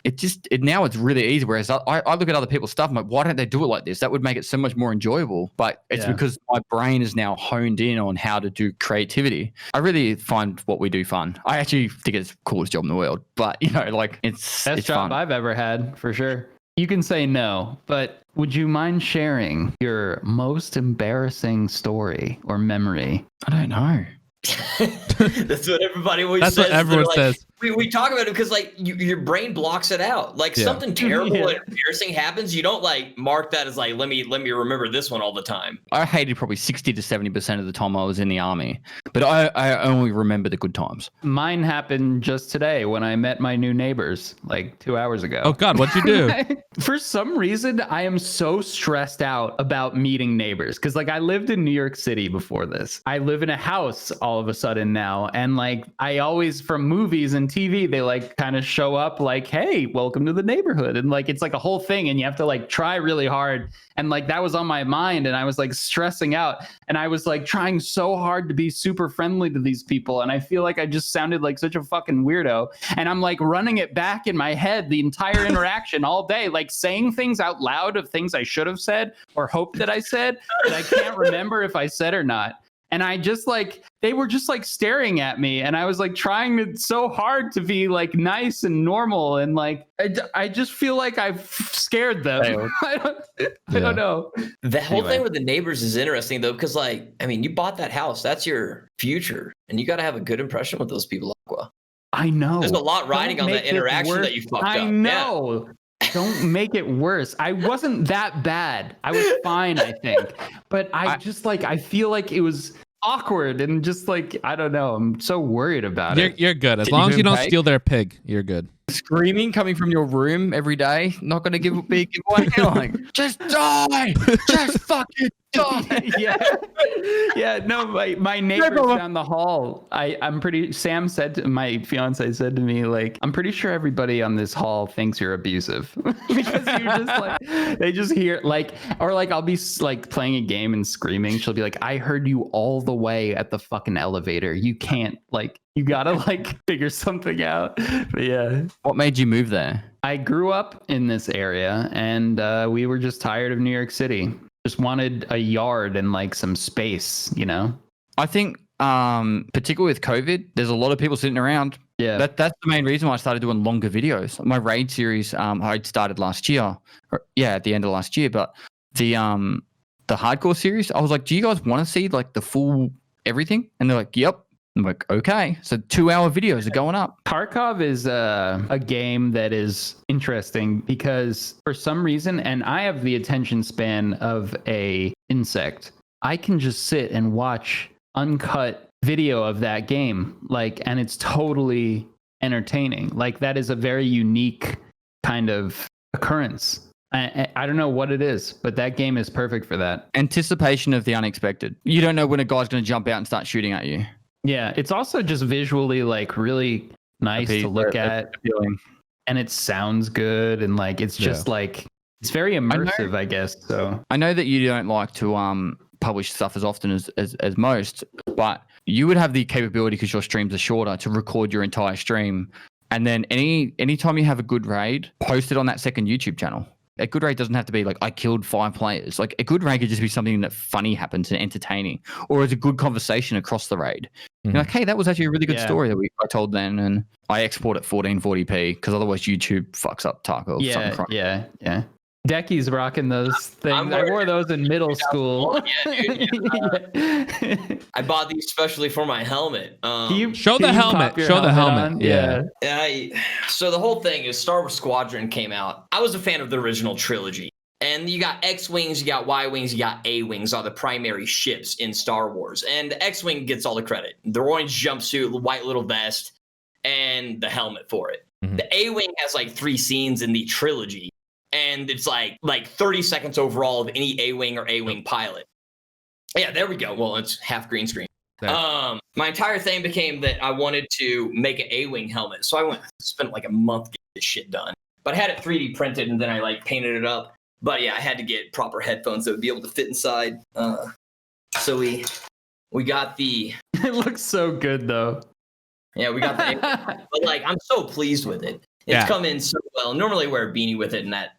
now it's really easy. Whereas I look at other people's stuff, I'm like, why don't they do it like this? That would make it so much more enjoyable. But it's because my brain is now honed in on how to do creativity. I really find what we do fun. I actually think it's the coolest job in the world. But you know, like it's job fun. I've ever had for sure. You can say no, but would you mind sharing your most embarrassing story or memory? I don't know. That's what everybody always says. That's what everyone says. We talk about it because like your brain blocks it out. Like something terrible and embarrassing happens, you don't like mark that as like let me remember this one all the time. I hated probably 60 to 70% of the time I was in the army, but I only remember the good times. Mine happened just today when I met my new neighbors like 2 hours ago. Oh God, what'd you do? For some reason, I am so stressed out about meeting neighbors because like I lived in New York City before this. I live in a house all of a sudden now, and like I always from movies and TV, they like kind of show up like, hey, welcome to the neighborhood. And like, it's like a whole thing and you have to like try really hard. And like, that was on my mind and I was like stressing out and I was like trying so hard to be super friendly to these people. And I feel like I just sounded like such a fucking weirdo. And I'm like running it back in my head, the entire interaction all day, like saying things out loud of things I should have said or hoped that I said that I can't remember if I said or not. And I just like, they were just like staring at me and I was like trying to so hard to be like nice and normal. And like, I just feel like I've scared them. I don't know. The whole thing with the neighbors is interesting though, because like, I mean, you bought that house, that's your future and you got to have a good impression with those people. Aqua. I know. There's a lot riding on that interaction that you fucked up. I know. Yeah. Don't make it worse. I wasn't that bad. I was fine, I think. But I just like, I feel like it was awkward and just like, I don't know. I'm so worried about it. You're good. As long as you don't steal their pig, you're good. Screaming coming from your room every day, not going to give a big giveaway. Like, just die. Just fucking die. Yeah. No, my neighbors down the hall. I'm pretty. Sam said to my fiance said to me like, I'm pretty sure everybody on this hall thinks you're abusive because you're just like they just hear like or like I'll be like playing a game and screaming. She'll be like, I heard you all the way at the fucking elevator. You can't like. You gotta like figure something out. But yeah. What made you move there? I grew up in this area and we were just tired of New York City. Just wanted a yard and like some space, you know? I think particularly with COVID, there's a lot of people sitting around. Yeah. That's the main reason why I started doing longer videos. My raid series I started last year. At the end of last year. But the hardcore series, I was like, do you guys want to see like the full everything? And they're like, yep. I'm like, okay, so 2-hour videos are going up. Tarkov is a game that is interesting because for some reason, and I have the attention span of a insect, I can just sit and watch uncut video of that game, like, and it's totally entertaining. Like that is a very unique kind of occurrence. I don't know what it is, but that game is perfect for that. Anticipation of the unexpected. You don't know when a guy's going to jump out and start shooting at you. Yeah, it's also just visually like really nice to look at, and it sounds good, and like it's just like it's very immersive, I guess. So I know that you don't like to publish stuff as often as most, but you would have the capability because your streams are shorter to record your entire stream, and then anytime you have a good raid, post it on that second YouTube channel. A good raid doesn't have to be like I killed 5 players. Like a good raid could just be something that funny happens and entertaining, or it's a good conversation across the raid. You're like, hey, that was actually a really good story that I told then, and I export at 1440p because otherwise YouTube fucks up Tarkov. Yeah. Decky's rocking those things. I wore those in middle school. I bought these especially for my helmet. Show the helmet. Show the helmet. Yeah. So the whole thing is Star Wars Squadron came out. I was a fan of the original trilogy. And you got X-Wings, you got Y-Wings, you got A-Wings are the primary ships in Star Wars. And the X-Wing gets all the credit. The orange jumpsuit, the white little vest, and the helmet for it. Mm-hmm. The A-Wing has like 3 scenes in the trilogy. And it's like 30 seconds overall of any A-Wing or A-Wing pilot. Yeah, there we go. Well, it's half green screen. My entire thing became that I wanted to make an A-Wing helmet. So I spent like a month getting this shit done. But I had it 3D printed and then I painted it up. But yeah, I had to get proper headphones that would be able to fit inside. So we got the... It looks so good though. Yeah, we got the... But I'm so pleased with it. It's come in so well. Normally I wear a beanie with it and that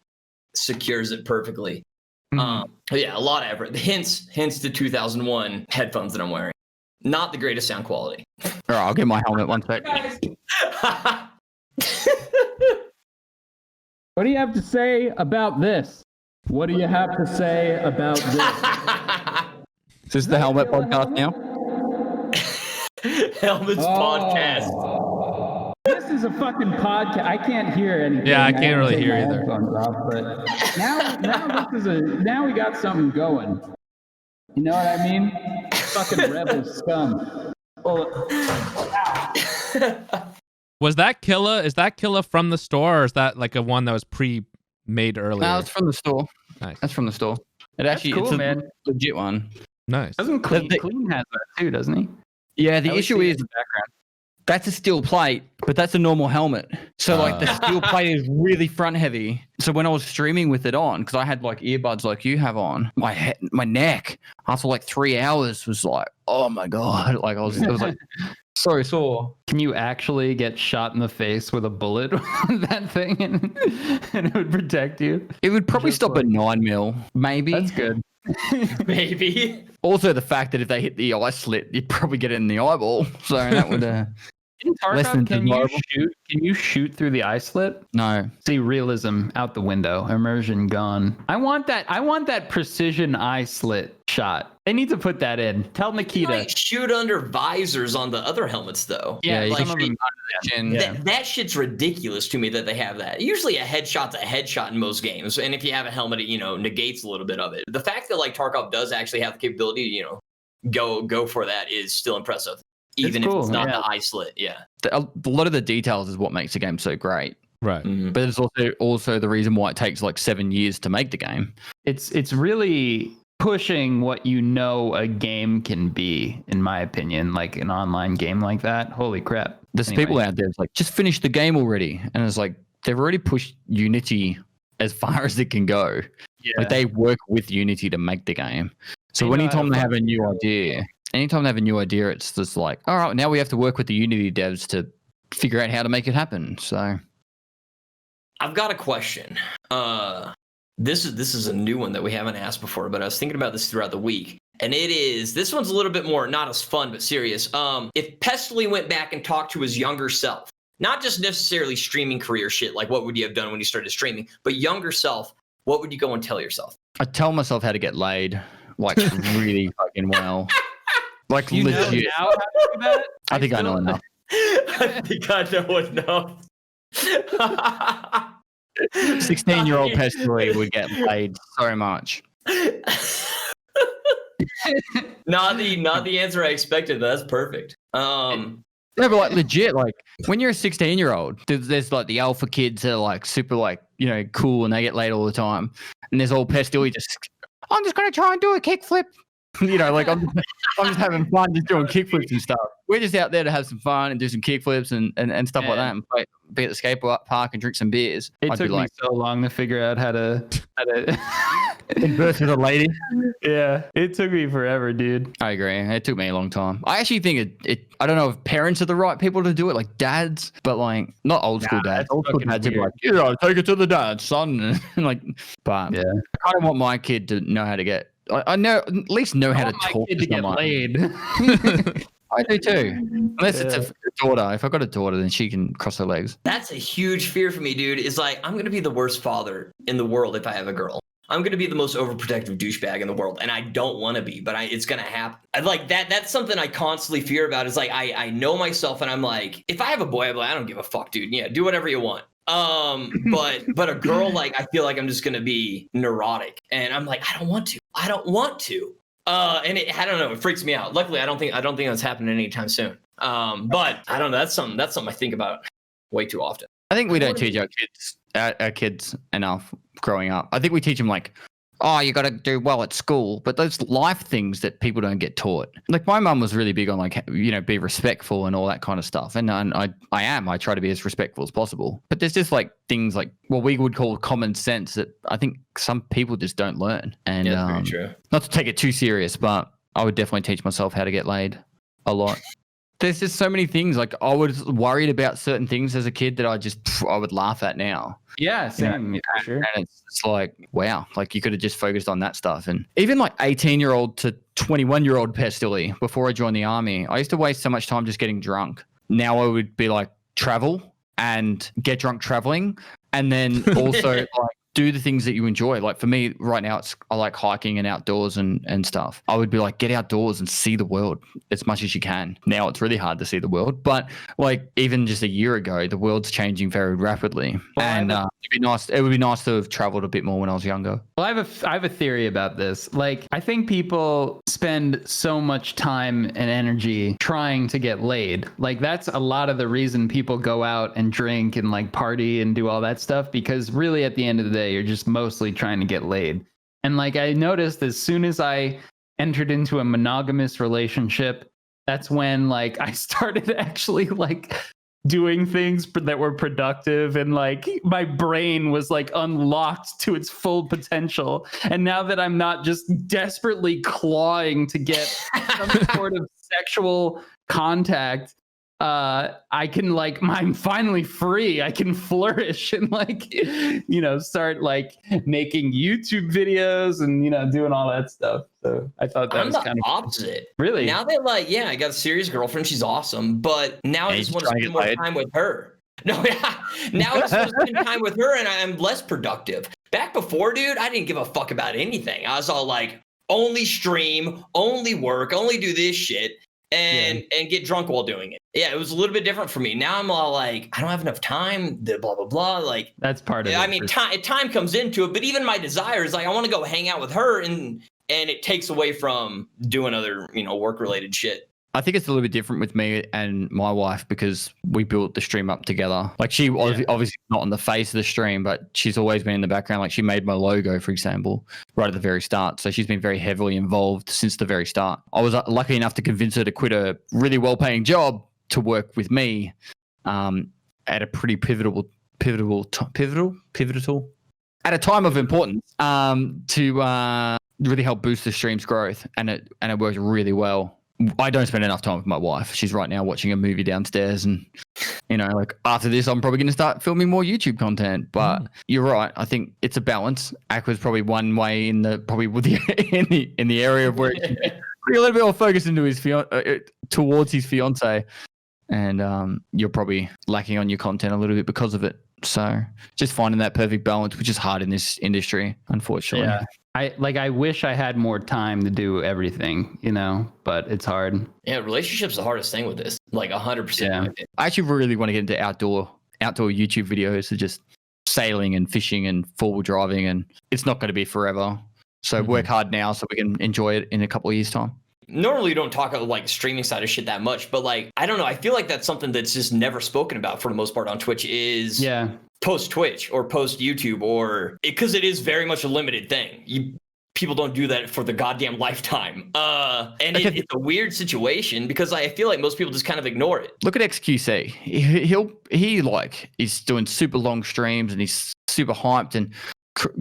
secures it perfectly. Yeah, a lot of effort. Hence the 2001 headphones that I'm wearing. Not the greatest sound quality. All right, I'll get my helmet one sec. What do you have to say about this? What do you have to say about this? Is this the helmet podcast now? Helmets podcast. This is a fucking podcast. I can't hear anything. Yeah, I can't really hear either. But now we got something going. You know what I mean? Fucking rebel scum. Was that Killa? Is that Killa from the store, or is that like a one that was pre-made earlier? No, it's from the store. Nice. That's from the store. It's a man. legit one. Nice. Doesn't Clean has that too, doesn't he? Yeah, the issue is that's a steel plate, but that's a normal helmet. So the steel plate is really front heavy. So when I was streaming with it on, because I had earbuds like you have on, my neck after 3 hours was oh my god, it was so sore. Can you actually get shot in the face with a bullet on that thing and it would protect you? It would probably stop at 9mm, maybe. That's good. Maybe. Also, the fact that if they hit the eye slit, you'd probably get it in the eyeball. So that would in Tarkov, can you shoot through the eye slit? No. See, realism out the window, immersion gone. I want that precision eye slit shot. They need to put that in. Tell Nikita. Shoot under visors on the other helmets though. Yeah, some of them. That shit's ridiculous to me that they have that. Usually a headshot's a headshot in most games, and if you have a helmet, it negates a little bit of it. The fact that Tarkov does actually have the capability to go for that is still impressive. Even if it's not the eye slit, a lot of the details is what makes the game so great, right? Mm-hmm. But it's also the reason why it takes 7 years to make the game. It's really pushing what a game can be, in my opinion. Like an online game like that, holy crap! There's people out there just finish the game already, and it's they've already pushed Unity as far as it can go. Yeah. They work with Unity to make the game. So anytime they have a new idea. Anytime they have a new idea, it's just all right, now we have to work with the Unity devs to figure out how to make it happen. So I've got a question. This is a new one that we haven't asked before, but I was thinking about this throughout the week. And this one's a little bit more, not as fun, but serious. If Pestily went back and talked to his younger self, not just necessarily streaming career shit, what would you have done when you started streaming, but younger self, what would you go and tell yourself? I'd tell myself how to get laid, really fucking well. You legit. know now how to do that? I think I know enough. I think I know enough. 16-year-old Pestily would get laid so much. Not the answer I expected. That's perfect. No, but legit, when you're a 16-year-old, there's the alpha kids that are super cool and they get laid all the time, and there's all Pestily I'm just gonna try and do a kickflip. I'm just having fun, just doing kickflips and stuff. We're just out there to have some fun and do some kickflips and stuff like that, and be at the skateboard park and drink some beers. It I'd took be me like, so long to figure out how to converse with a lady. Yeah, it took me forever, dude. I agree. It took me a long time. I actually think it I don't know if parents are the right people to do it, like dads, but like not old school dads. that's Old school fucking dads are weird. like, yeah, take it to the dad, son. And like, but Yeah. I kind of want my kid to know how to get. I know at least know how to talk to get someone. laid. I do too. Unless it's Yeah. a daughter. If I've got a daughter, then she can cross her legs. That's a huge fear for me, dude. Is like, I'm going to be the worst father in the world if I have a girl. I'm going to be the most overprotective douchebag in the world. And I don't want to be, but it's going to happen. Like that's something I constantly fear about is like, I know myself and I'm like, if I have a boy, I'm like, I don't give a fuck, dude. Yeah, do whatever you want. But a girl, like, I feel like I'm just going to be neurotic and I'm like, I don't want to. And I don't know, it freaks me out. Luckily, I don't think that's happening anytime soon. But I don't know. That's something I think about way too often. I think we don't teach our kids enough growing up. I think we teach them like, oh, you got to do well at school, but those life things that people don't get taught. Like my mum was really big on like, you know, be respectful and all that kind of stuff. And I try to be as respectful as possible. But there's just like things like what we would call common sense that I think some people just don't learn. And Yeah, that's very true. not to take it too serious, but I would definitely teach myself how to get laid a lot. There's just so many things. Like I was worried about certain things as a kid that I would laugh at now. Yeah, same. Yeah, For sure. And it's like, wow, like you could have just focused on that stuff. And even like 18-year-old to 21-year-old Pestily, before I joined the army, I used to waste so much time just getting drunk. Now I would be like travel and get drunk traveling. And then also like do the things that you enjoy. Like for me right now, I like hiking and outdoors and stuff. I would be like, get outdoors and see the world as much as you can. Now it's really hard to see the world, but like even just a year ago, the world's changing very rapidly. Well, and it would be nice to have traveled a bit more when I was younger. Well, I have a theory about this. Like, I think people spend so much time and energy trying to get laid. Like, that's a lot of the reason people go out and drink and like party and do all that stuff, because really at the end of the day, you're just mostly trying to get laid. And like, I noticed as soon as I entered into a monogamous relationship, that's when like I started actually like doing things that were productive, and like my brain was like unlocked to its full potential. And now that I'm not just desperately clawing to get some sort of sexual contact, I can like, I'm finally free. I can flourish and like, you know, start like making YouTube videos and, you know, doing all that stuff. So I thought that was kind of opposite. Really? Now that like, yeah, I got a serious girlfriend. She's awesome. But now I just want to spend more time with her. No, yeah. Now I just want to spend time with her and I'm less productive. Back before, dude, I didn't give a fuck about anything. I was all like, only stream, only work, only do this shit. And get drunk while doing it. Yeah, it was a little bit different for me. Now I'm all like, I don't have enough time, blah, blah, blah. Like, that's part of it. I mean, time comes into it, but even my desire is like, I want to go hang out with her, and it takes away from doing other, you know, work-related shit. I think it's a little bit different with me and my wife because we built the stream up together. Like she obviously not on the face of the stream, but she's always been in the background. Like she made my logo, for example, right at the very start. So she's been very heavily involved since the very start. I was lucky enough to convince her to quit a really well-paying job to work with me at a pretty pivotal at a time of importance to really help boost the stream's growth, and it worked really well. I don't spend enough time with my wife. She's right now watching a movie downstairs, and you know, like after this, I'm probably going to start filming more YouTube content. But you're right. I think it's a balance. Aqua's probably one way in the area of where he can be a little bit more focused into his towards his fiance, and you're probably lacking on your content a little bit because of it. So just finding that perfect balance, which is hard in this industry, unfortunately. Yeah. I wish I had more time to do everything, you know, but it's hard. Yeah, relationships the hardest thing with this. Like 100%. Yeah. I actually really want to get into outdoor YouTube videos, so just sailing and fishing and four-wheel driving, and it's not going to be forever. So work hard now so we can enjoy it in a couple of years' time. Normally you don't talk about like streaming side of shit that much, but like, I don't know. I feel like that's something that's just never spoken about for the most part on Twitch is post Twitch or post YouTube, or because it is very much a limited thing. people don't do that for the goddamn lifetime. And it's a weird situation because I feel like most people just kind of ignore it. Look at XQC. He like is doing super long streams and he's super hyped and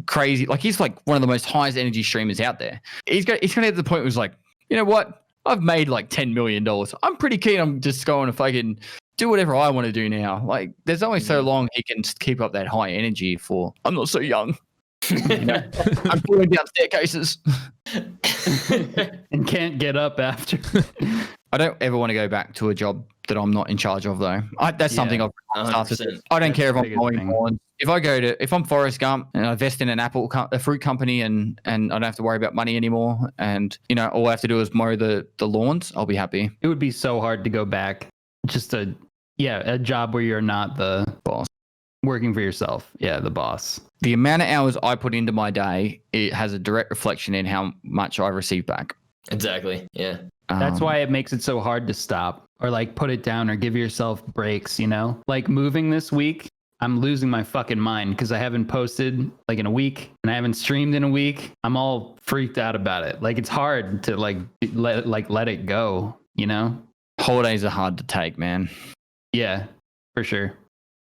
crazy. Like he's like one of the most highest energy streamers out there. He's going to get to the point where he's like, you know what? I've made like $10 million. I'm pretty keen on just going if I can do whatever I want to do now. Like there's only so long he can keep up that high energy for. I'm not so young. I'm falling down staircases and can't get up after. I don't ever want to go back to a job that I'm not in charge of, though. That's something I've started. I don't care if I'm mowing lawns. If I'm Forrest Gump and I invest in a fruit company, and I don't have to worry about money anymore, and all I have to do is mow the lawns, I'll be happy. It would be so hard to go back. Just a job where you're not the boss. Working for yourself. Yeah, the boss. The amount of hours I put into my day, it has a direct reflection in how much I receive back. Exactly. Yeah. That's why it makes it so hard to stop or like put it down or give yourself breaks, Like moving this week, I'm losing my fucking mind because I haven't posted like in a week and I haven't streamed in a week. I'm all freaked out about it. Like it's hard to let it go, Holidays are hard to take, man. Yeah, for sure.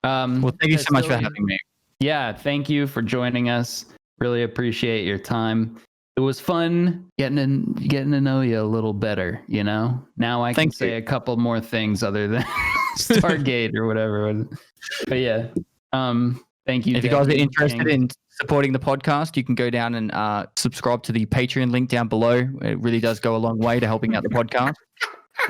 Well, thank you so much for having me. Yeah, thank you for joining us. Really appreciate your time. It was fun getting to know you a little better, Now I can say a couple more things other than Stargate or whatever. But yeah, thank you. If you guys are interested in supporting the podcast, you can go down and subscribe to the Patreon link down below. It really does go a long way to helping out the podcast.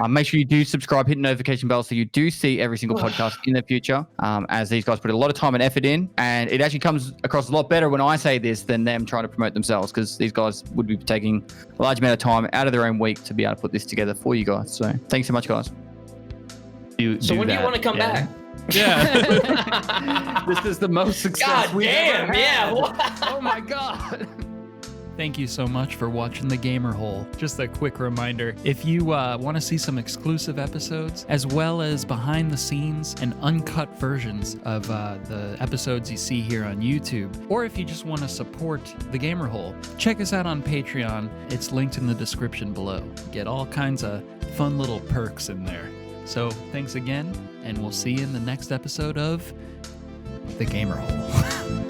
Make sure you do subscribe, hit the notification bell so you do see every single podcast in the future, as these guys put a lot of time and effort in. And it actually comes across a lot better when I say this than them trying to promote themselves, because these guys would be taking a large amount of time out of their own week to be able to put this together for you guys. So thanks so much, guys. So when do you want to come back? Yeah. This is the most success we've ever had. Yeah. Oh my God. Thank you so much for watching The Gamer Hole. Just a quick reminder, if you want to see some exclusive episodes, as well as behind the scenes and uncut versions of the episodes you see here on YouTube, or if you just want to support The Gamer Hole, check us out on Patreon. It's linked in the description below. Get all kinds of fun little perks in there. So thanks again, and we'll see you in the next episode of The Gamer Hole.